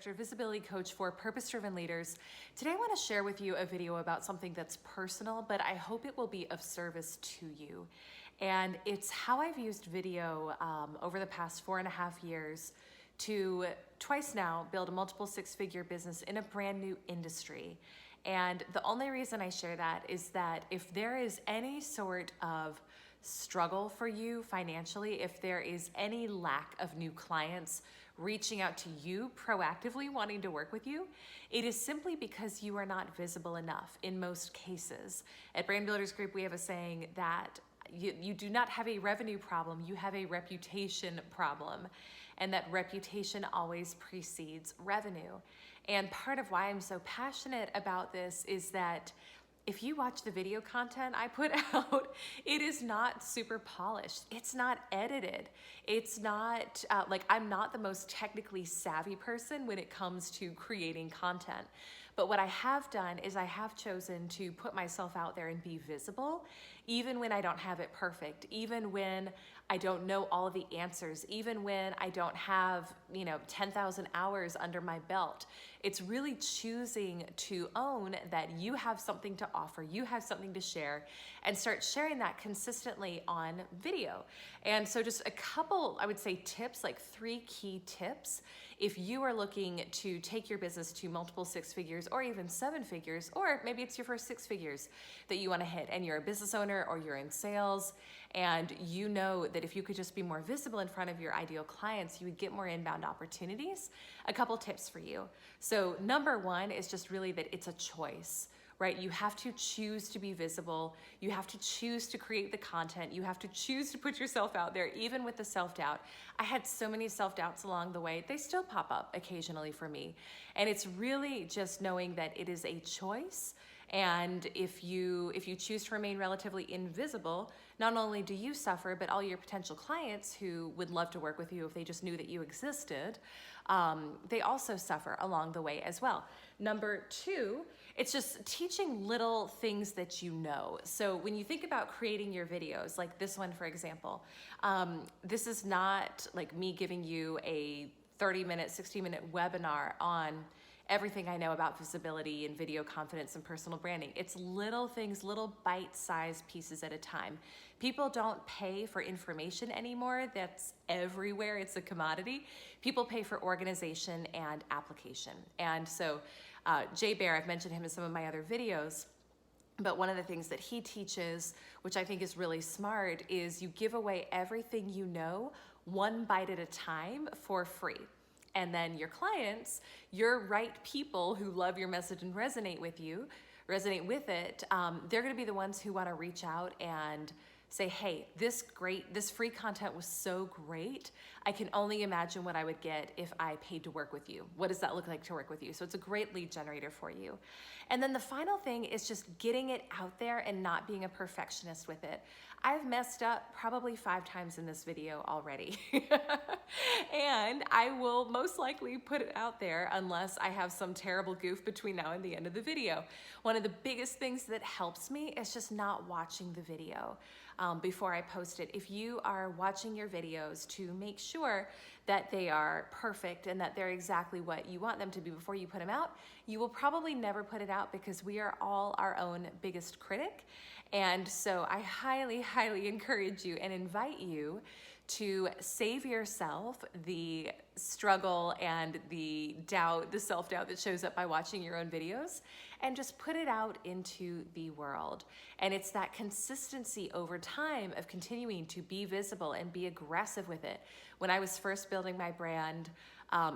Director, Visibility Coach for Purpose-Driven Leaders. Today I want to share with you a video about something that's personal, but I hope it will be of service to you. And it's how I've used video over the past 4.5 years to twice now build a multiple six-figure business in a brand new industry. And the only reason I share that is that if there is any sort of struggle for you financially, if there is any lack of new clients reaching out to you proactively wanting to work with you, it is simply because you are not visible enough in most cases. At Brand Builders Group, we have a saying that you do not have a revenue problem, you have a reputation problem. And that reputation always precedes revenue. And part of why I'm so passionate about this is that if you watch the video content I put out, it is not super polished. It's not edited. It's not I'm not the most technically savvy person when it comes to creating content. But what I have done is I have chosen to put myself out there and be visible, even when I don't have it perfect, even when I don't know all of the answers, even when I don't have, 10,000 hours under my belt. It's really choosing to own that you have something to offer, you have something to share, and start sharing that consistently on video. And so just a couple, I would say, tips, like 3 key tips. If you are looking to take your business to multiple 6 figures or even 7 figures, or maybe it's your first 6 figures that you want to hit and you're a business owner or you're in sales and you know that if you could just be more visible in front of your ideal clients, you would get more inbound opportunities. A couple tips for you. So number 1 is just really that it's a choice. Right? You have to choose to be visible. You have to choose to create the content. You have to choose to put yourself out there, even with the self-doubt. I had so many self-doubts along the way. They still pop up occasionally for me. And it's really just knowing that it is a choice. And if you choose to remain relatively invisible, not only do you suffer, but all your potential clients who would love to work with you if they just knew that you existed, they also suffer along the way as well. Number 2, it's just teaching little things that you know. So when you think about creating your videos, like this one, for example, this is not like me giving you a 30-minute, 60-minute webinar on everything I know about visibility and video confidence and personal branding. It's little things, little bite-sized pieces at a time. People don't pay for information anymore. That's everywhere. It's a commodity. People pay for organization and application. And so Jay Bear, I've mentioned him in some of my other videos, but one of the things that he teaches, which I think is really smart, is you give away everything you know, 1 bite at a time for free. And then your clients, your right people who love your message and resonate with it, they're gonna be the ones who wanna reach out and say, hey, this free content was so great. I can only imagine what I would get if I paid to work with you. What does that look like to work with you? So it's a great lead generator for you. And then the final thing is just getting it out there and not being a perfectionist with it. I've messed up probably 5 times in this video already. And I will most likely put it out there unless I have some terrible goof between now and the end of the video. One of the biggest things that helps me is just not watching the video before I post it. If you are watching your videos to make sure that they are perfect and that they're exactly what you want them to be before you put them out, you will probably never put it out because we are all our own biggest critic. And so I highly, highly encourage you and invite you to save yourself the struggle and the doubt, the self-doubt that shows up by watching your own videos, and just put it out into the world. And it's that consistency over time of continuing to be visible and be aggressive with it. When I was first building my brand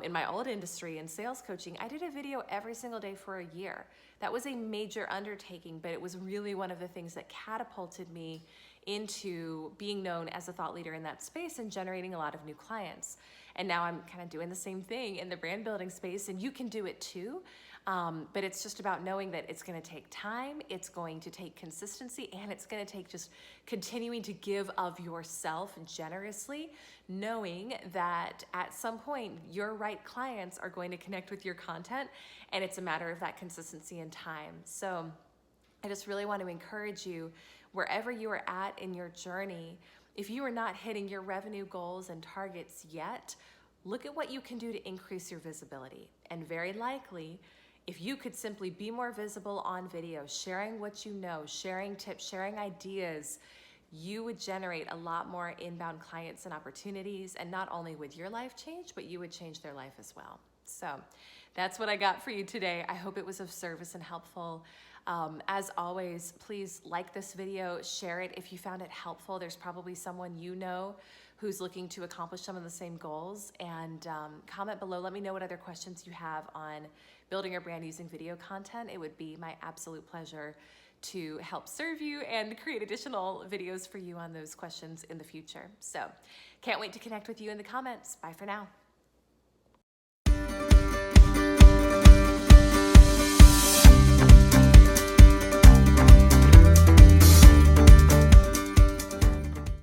in my old industry in sales coaching, I did a video every single day for a year. That was a major undertaking, but it was really one of the things that catapulted me into being known as a thought leader in that space and generating a lot of new clients. And now I'm kind of doing the same thing in the brand building space, and you can do it too. But it's just about knowing that it's going to take time, it's going to take consistency, and it's going to take just continuing to give of yourself generously, knowing that at some point your right clients are going to connect with your content, and it's a matter of that consistency and time. So I just really want to encourage you, wherever you are at in your journey, if you are not hitting your revenue goals and targets yet, look at what you can do to increase your visibility. And very likely, if you could simply be more visible on video, sharing what you know, sharing tips, sharing ideas, you would generate a lot more inbound clients and opportunities. And not only would your life change, but you would change their life as well. So that's what I got for you today. I hope it was of service and helpful. As always, please like this video, share it if you found it helpful. There's probably someone you know who's looking to accomplish some of the same goals. And comment below, let me know what other questions you have on building your brand using video content. It would be my absolute pleasure to help serve you and create additional videos for you on those questions in the future. So can't wait to connect with you in the comments. Bye for now.